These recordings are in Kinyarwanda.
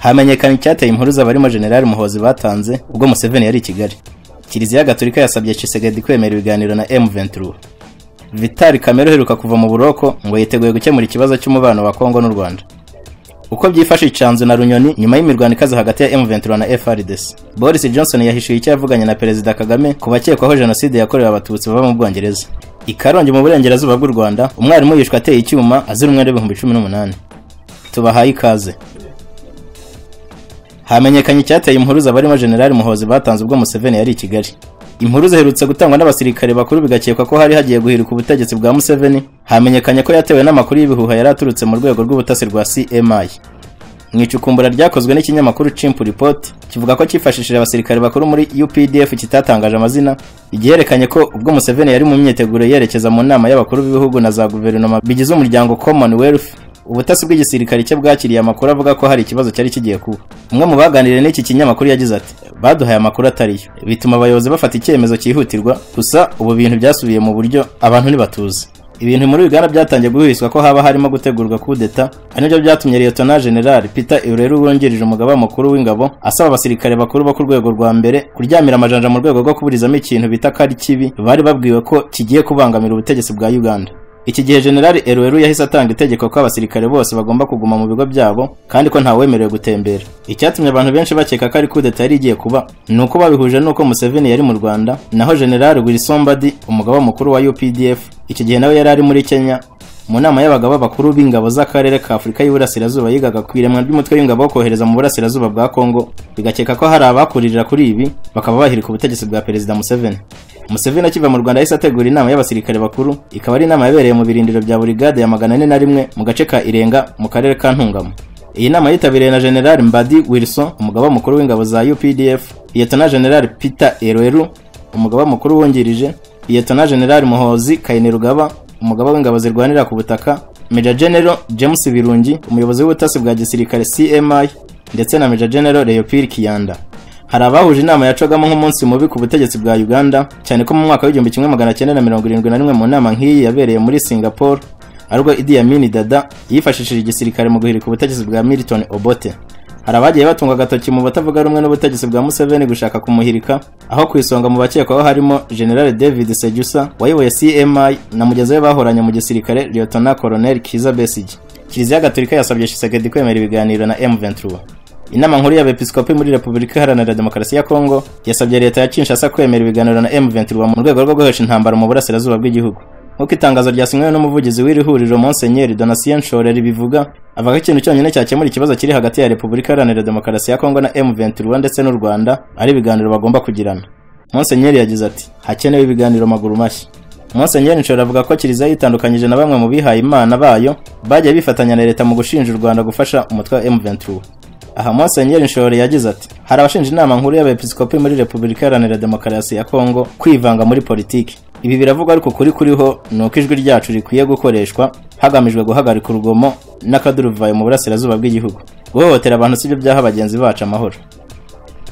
Hamenyekanye icyateye impuruza barimo General Muhoozi batanze ubwo Museveni yari i Kigali. Kiliziya Gatolika yasabye Tshisekedi kwemera ibiganiro na M23. Vital Kamerhe uheruka kuva mu buroko ngo yiteguye gukemura ikibazo cy'umubano wa Kongo n'u Rwanda. Uko byifashe Canzu na Runyoni nyuma y'imirwano ikaze hagati ya M23 na FARDC. Boris Johnson yahishuye icyo yavuganye na Perezida Kagame kubakekwaho jenoside yakorewe abatutsi baba mu Bwongereza. I Karongi mu burengerazuba bw'u Rwanda, umwarimu yishwe ateye icyuma azira umwenda w'2018. Tubahaye ikaze. Hamenyekanye icyateye impuruza barimo General Muhoozi batanze ubwo Museveni yari i Kigali. Impuruza iherutse gutangwa n'abasirikare bakuru bigakekwa ko hari hagiye guhirika ubutegetsi bwa Museveni. Hamenyekanye ko yatewe n'amakuru y'ibihuha yari aturutse mu rwego rw'ubutasi rwa CMI. Mwicukumbura ryakozwe n'ikinyamakuru Chimp Report kivuga ko cyifashishije abasirikare bakuru muri UPDF kitatangaje amazina, igiherekanye ko ubwo Museveni yari mu myiteguro yerekeza mu nama y'abakuru b'ibihugu na za guverinoma bigize umuryango Commonwealth. Ubutasi bw'igisirikare cye bwakiriye amakuru avuga ko hari ikibazo cyari kigiye kuba. Umwe mu baganiriye n'iki kinyamakuru yagize ati: "Baduhaye amakuru atariyo, bituma abayobozi bafata icyemezo cyihutirwa, gusa ubu bintu byasubiye mu buryo abantu ntibatuze." Ibintu muri Uganda byatangiye guhiswa ko haba harimo gutegurwa kudeta, anibyo byatumye Lieutenant General Peter Euleru wongereje umugaba mukuru w'ingabo asaba abasirikare bakuru bo ku rwego rwa mbere kuryamira amajanja mu rwego rwo kuburizamo ikintu bita kari kibi bari babwiwe ko kigiye kubangamira ubutegetsi bwa Uganda. Iki gihe General Euleru yahise atanga itegeko ko abasirikare bose bagomba kuguma mu bigo byabo kandi ko nta wemerewe gutembera. Icyatumye abantu benshi bakeka ko ari kudeta yari igiye kuba nuko babihuje nuko Museveni yari mu Rwanda, naho General Wilson Mbadi umugaba mukuru wa UPDF iki gihe nawe yari ari muri Kenya mu nama y'abagaba bakuru b'ingabo z'akarere ka Afurika y'Iburasirazuba yigaga kwiremwa ry'umutwe w'ingabo kohereza mu burasirazuba bwa Kongo, bigakeka ko hari abakuririra kuri ibi bakaba bahirika ubutegetsi bwa Perezida Museveni. Museveni akiva mu Rwanda yahise ategura inama y'abasirikare bakuru, ikaba ari inama yabereye mu birindiro bya Brigade ya 401 mu gace ka Irenga mu karere ka Ntungamo. Iyi nama yitabiriye na General Mbadi Wilson umugaba mukuru w'ingabo za UPDF, Lieutenant General Peter Euleru umugaba mukuru wungirije, Lieutenant General Muhoozi Kainerugaba umugaba w'ingabo zirwanira ku butaka, Major General James Birungi umuyobozi w'ubutasi bwa gisirikare CMI ndetse na Major General Leopold Kiyanda. Hari abahuje inama yacogamo nk'umunsi mubi ku butegetsi bwa Uganda, cyane ko mu mwaka w'1971 mu nama nk'iyi yabereye muri Singapore ariko Idi Amin Dada yifashishije igisirikare mu guhirika ubutegetsi bwa Milton Obote. Hari abagiye batunga agatoki mu batavuga rumwe n'ubutegetsi bwa Museveni gushaka kumuhirika, aho kwisonga mu bakekwaho harimo General David Sejusa wayoboye CMI na mugenzi we bahoranye mu gisirikare Lieutenant Colonel Kiza Besigye. Kiliziya Gatolika yasabye Tshisekedi kwemera ibiganiro na M23. Inama nkuru y'abepiskopi muri Repubulika Iharanira Demokarasi ya Kongo yasabye leta ya Kinshasa kwemera ibiganiro na M23 mu rwego rwo guhesha intambara mu burasirazuba bw'igihugu. Nk'uko itangazo ryasinywe n'umuvugizi w'iri huriro Monseigneur Donatien Nshoreri bivuga, avuga ko ikintu cyonyine cyakemura ikibazo kiri hagati ya Repubulika Iharanira Demokarasi ya Kongo na M23 ndetse n'u Rwanda ari ibiganiro bagomba kugirana. Monseigneur yagize ati: "Hakenewe ibiganiro maguru mashya." Monseigneur Nshoreri avuga ko Kiliziya yitandukanyije na bamwe mu bihaye Imana bayo bajya bifatanya na leta mu gushinja u Rwanda gufasha umutwe wa M23. Aha Monseigneur Nshoreri yagize ati: "Hari abashinja inama nkuru y'abepiskopi muri Repubulika Iharanira Demokarasi ya Kongo kwivanga muri politiki. Ibi biravuga ariko kuriho nuko ijwi ryacu rikwiye gukoreshwa hagamijwe guhagarika urugomo n'akaduruvayo mu burasirazuba bw'igihugu. Guhohotera abantu sibyo byaha abagenzi bacu amahoro."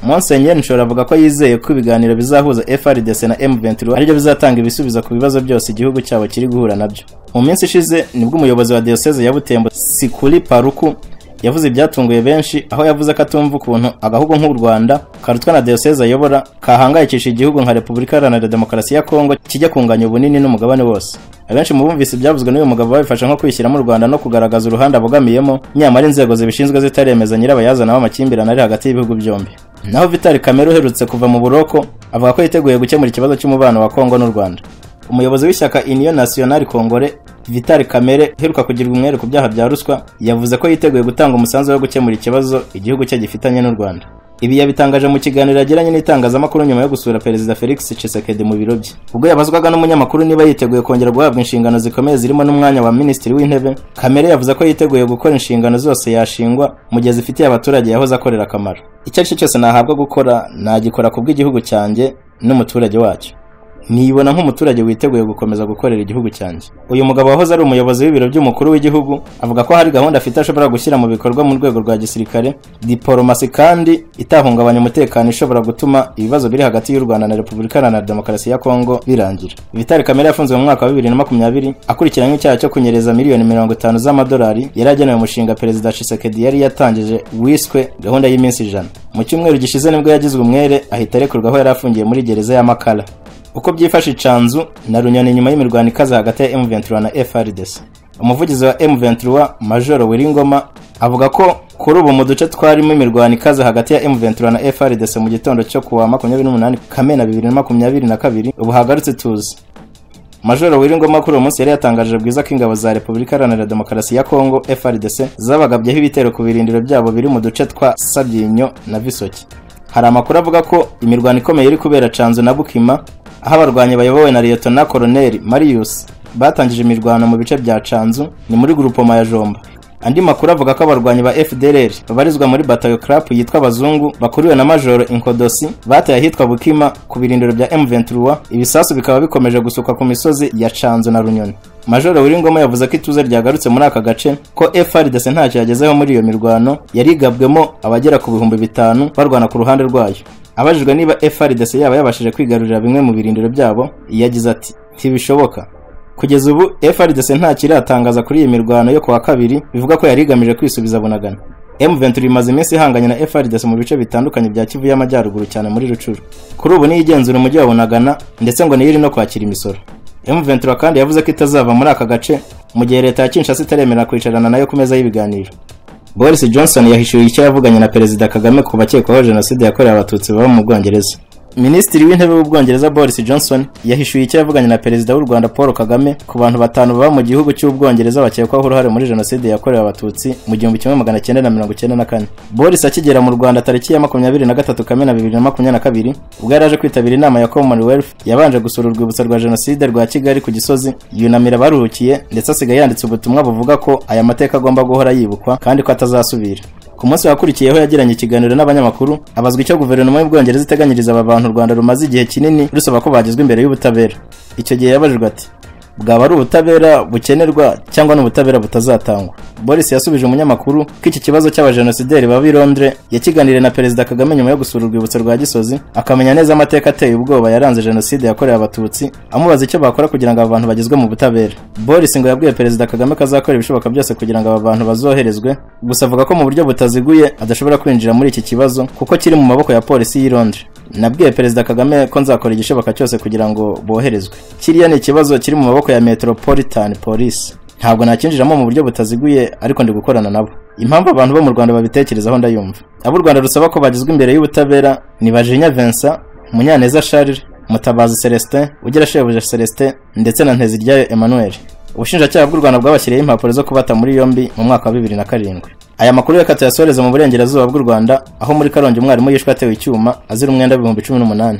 Monseigneur Nshoreri avuga ko yizeye ko ibiganiro bizahuza FARDC na M23 aribyo bizatanga ibisubizo ku bibazo byose igihugu cyabo kiri guhura nabyo. Mu minsi ishize nibwo umuyobozi wa Diocese ya Butembo Sikuli Paruku yavuze ibyatunguye benshi, aho yavuze ko atumva ukuntu agahugu nk'u Rwanda karutwa na Diocese ayobora kahangayikisha igihugu nka Repubulika Iharanira Demokarasi ya Kongo kijya kunganya ubunini n'umugabane wose. Abenshi mu bumvise ibyavuzwe n'uyu mugabo babifasha nko kwishyira mu Rwanda no kugaragaza uruhande abogamiyemo, nyamara inzego zibishinzwe zitaremeza nyirabayazana w'amakimbirane ari hagati y'ibihugu byombi. Naho Vital Kamerhe uherutse kuva mu buroko avuga ko yiteguye gukemura ikibazo cy'umubano wa Kongo n'u Rwanda. Umuyobozi w'ishyaka Union Nationale Congolais Vital Kamerhe heruka kugirwa umwere ku byaha bya ruswa yavuze ko yiteguye gutanga umusanzu wo gukemura ikibazo igihugu cye gifitanye n'u Rwanda. Ibi yabitangaje mu kiganiro yagiranye n'itangazamakuru nyuma yo gusura Perezida Felix Tshisekedi mu biro bye. Ubwo yabazwaga n'umunyamakuru niba yiteguye kongera guhabwa inshingano zikomeye zirimo n'umwanya wa Minisitiri w'Intebe, Kamerhe yavuze ko yiteguye gukora inshingano zose yashingwa mu gihe zifitiye abaturage yahoze akorera akamaro. Icyo ari cyo cyose nahabwa gukora nagikora ku bw'igihugu cyanjye n'umuturage wacyo. niyibona nk'umuturage witeguye gukomeza gukorera igihugu cyanjye. Uyu mugabo wahoze ari umuyobozi w'ibiro by'umukuru w'igihugu avuga ko hari gahunda afite ashobora gushyira mu bikorwa mu rwego rwa gisirikare, diplomasi kandi itahungabanya umutekano ishobora gutuma ibibazo biri hagati y'u Rwanda na Repubulika Iharanira Demokarasi ya Kongo birangira. Vital Kamerhe yafunzwe mu mwaka wa 2020 akurikiranywe icyaha cyo kunyereza miliyoni 50 z'amadolari yari agenewe umushinga Perezida Tshisekedi yari yatangije wiswe gahunda y'iminsi 100. Mu cyumweru gishize nibwo yagizwe umwere ahita arekurwa aho yari afungiye muri gereza ya Makala. Uko byifashe Canzu na Runyoni nyuma y'imirwano ikaze hagati ya M23 na FARDC. Umuvugizi wa M23 Major Wiringoma avuga ko kuri ubu mu duce twarimo imirwano ikaze hagati ya M23 na FARDC mu gitondo cyo kuwa 28 Kamena 2022 ubu hagarutse tuzi. Major Wiringoma kuri uwo munsi yari yatangaje bwiza ko ingabo za Repubulika Iharanira Demokarasi ya Kongo FARDC zabagabyeho ibitero ku birindiro byabo biri mu duce twa Sabyinyo na Bisoki. Hari amakuru avuga ko imirwano ikomeye iri kubera Canzu na Bukima, aho abarwanyi bayobowe na Lieutenant Colonel Marius batangije imirwano mu bice bya Canzu ni muri groupement ya Jomba. Andi makuru avuga ko abarwanyi ba FDLR babarizwa muri Batayo Crap yitwa Abazungu bakuriwe na Major Inkodosi bateye ahitwa Bukima ku birindiro bya M23, ibisasu bikaba bikomeje gusuka ku misozi ya Canzu na Runyoni. Major Wiringoma yavuze ko ituze ryagarutse muri aka gace, ko FARDC ntacyo yagezeho muri iyo mirwano yarigabwemo abagera ku 5,000 barwana ku ruhande rwayo. Abajijwe niba FARDC yaba yabashije kwigarurira bimwe mu birindiro byabo, yagize ati ntibishoboka. Kugeza ubu FARDC nta kiratangaza kuri iyi mirwano yo kuwa kabiri bivuga ko yari igamije kwisubiza Bunagana. M23 imaze iminsi ihanganye na FARDC mu bice bitandukanye bya Kivu y'Amajyaruguru cyane muri Rucuru. Kuri ubu ni igenzura umujyi wa Bunagana ndetse ngo niyiri no kwakira imisoro. M23 kandi yavuze ko itazava muri aka gace mu gihe leta ya Kinshasa itaremera kwicarana nayo ku meza y'ibiganiro. Boris Johnson yahishuye icyo yavuganye na Perezida Kagame ku bakekwaho jenoside yakorewe abatutsi baba mu Bwongereza. Minisitiri w'intebe w'Ubwongereza Boris Johnson yahishuye icyo yavuganye na Perezida w'u Rwanda Paul Kagame ku bantu 5 baba mu gihugu cy'Ubwongereza bakekwaho uruhare muri jenoside yakorewe abatutsi mu 1994. Boris akigera mu Rwanda tariki ya 23 Kamena 2022 ubwo yaraje kwitabira inama ya Commonwealth yabanje gusura urwibutso rwa jenoside rwa Kigali ku Gisozi, yunamira baruhukiye ndetse asigaye yanditse ubutumwa buvuga ko aya mateka agomba guhora yibukwa kandi ko atazasubira. Ku munsi wakurikiyeho yagiranye ikiganiro n'abanyamakuru abazwa icyo guverinoma y'Ubwongereza iteganyiriza aba bantu Rwanda rumaze igihe kinini rusaba ko bagizwe imbere y'ubutabera. Icyo gihe yabajijwe ati bwaba ari ubutabera bukenerwa cyangwa n'ubutabera butazatangwa. Boris yasubije umunyamakuru ko iki kibazo cy'abajenosideri baba i Londres yakiganiriye na Perezida Kagame nyuma yo gusura urwibutso rwa Gisozi, akamenya neza amateka ateye ubwoba yaranze jenoside yakorewe abatutsi, amubaza icyo bakora kugira ngo aba bantu bagizwe mu butabera. Boris ngo yabwiye Perezida Kagame ko azakora ibishoboka byose kugira ngo aba bantu bazoherezwe, gusa avuga ko mu buryo butaziguye adashobora kwinjira muri iki kibazo kuko kiri mu maboko ya polisi y'i Londres. Nabwiye Perezida Kagame ko nzakora igishoboka cyose kugira ngo boherezwe. Kiriya ni ikibazo kiri mu maboko ya Metropolitan Police. Ntabwo nakinjiramo mu buryo butaziguye ariko ndi gukorana nabo. Impamvu abantu bo mu Rwanda babitekerezaho ndayumva. Abo Rwanda rusaba ko bagizwe imbere y'ubutabera ni Bajinya Vincent, Munyaneza Charles, Mutabazi Celestin, Ugira Shebuja Celestin ndetse na Nteziryayo Emmanuel. Ubushinjacyaha bw'u Rwanda bwabashyiriyeho impapuro zo kubata muri yombi mu mwaka wa 2007. Aya makuru yakatiwe yasoreza mu burengerazuba bw'u Rwanda, aho muri Karongi umwarimu yishwe atewe icyuma azira umwenda 2018.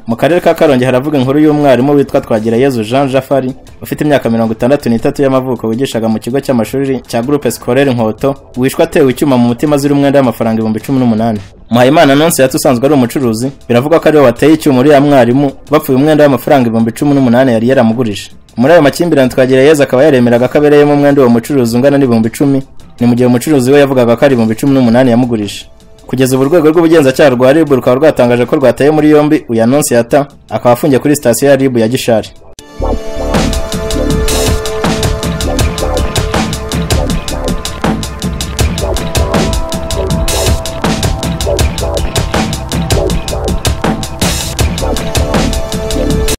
Mu karere ka Karongi haravuga inkuru y'umwarimu witwa Twagirayezu Jean Jafari ufite imyaka 63 y'amavuko wigishaga mu kigo cy'amashuri cya Groupe Scolaire Nkoto, wishwe atewe icyuma mu mutima azira umwenda w'amafaranga 2018. Muhayimana Annonciate usanzwe ari umucuruzi biravuga ko ari we wateye icyuma uriya mwarimu bapfuye umwenda w'amafaranga 2018 yari yaramugurije. Muri ayo makimbirane Twagirayezu akaba yaremeraga ko abereyemo umwenda wa mucuruzi ungana n'10,000, ni mu gihe umucuruzi we yavugaga ko ari 2018 yamugurije. Kugeza ubu urwego rw'ubugenzacyaha rwa RIB rukaba rwatangaje ko rwataye muri yombi uyu Annonciate akaba afungiye kuri sitasiyo ya RIB ya Gishari.